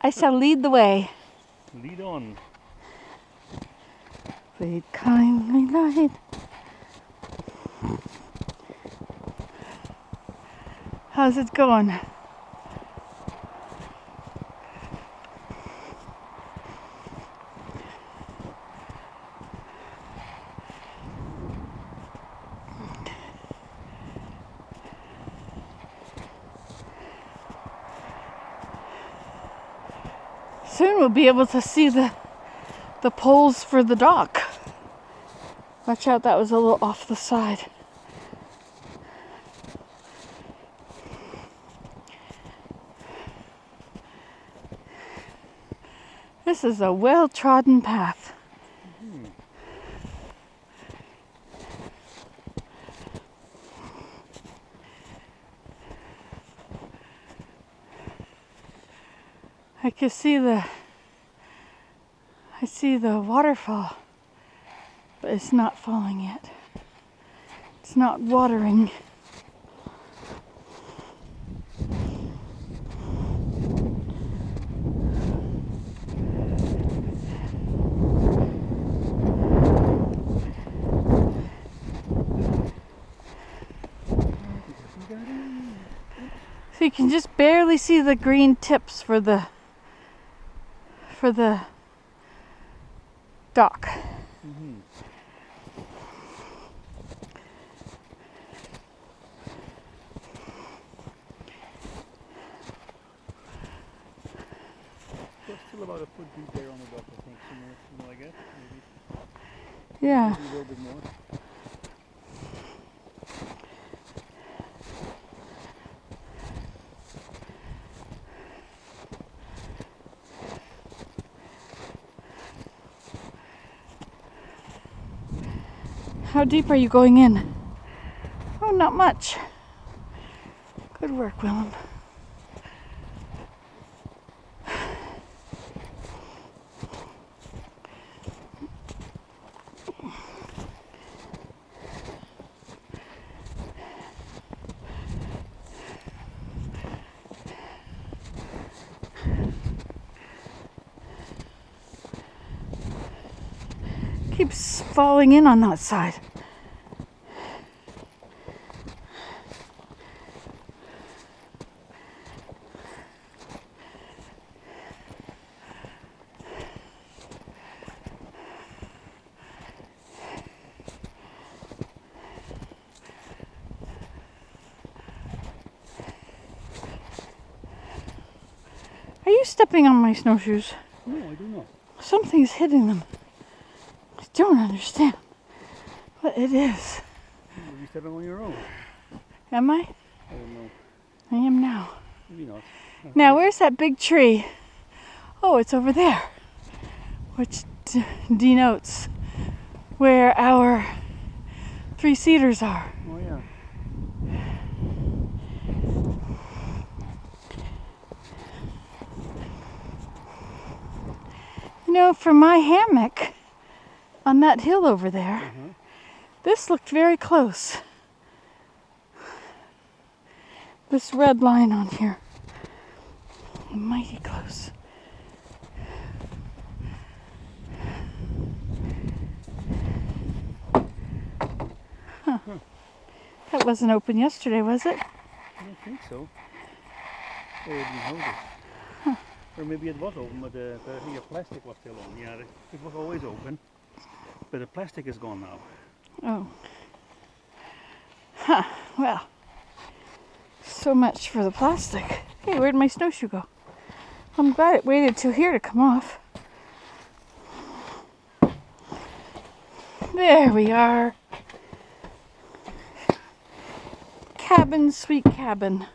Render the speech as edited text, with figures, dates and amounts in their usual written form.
I shall lead the way. Lead on. Lead kindly, light. How's it going? Soon we'll be able to see the poles for the dock. Watch out, that was a little off the side. This is a well-trodden path. I can see I see the waterfall, but it's not falling yet. It's not watering. So you can just barely see the green tips for the dock. There's still about a foot deep there on the dock, I think. Somewhere, I guess. Maybe. Yeah. Maybe a little bit more. How deep are you going in? Oh, not much. Good work, Willem. Keeps falling in on that side. Are you stepping on my snowshoes? No, I do not. Something's hitting them. I don't understand what it is. Are you stepping on your own? Am I? I don't know. I am now. Maybe not. Now, where's that big tree? Oh, it's over there, which denotes where our 3 cedars are. Oh, yeah. You know, from my hammock on that hill over there, this looked very close. This red line on here, mighty close. Huh. That wasn't open yesterday, was it? I don't think so. I didn't notice. Or maybe it was open, but I think the plastic was still on. Yeah, it was always open, but the plastic is gone now. Oh. Huh. Well, so much for the plastic. Hey, where'd my snowshoe go? I'm glad it waited till here to come off. There we are. Cabin, sweet cabin.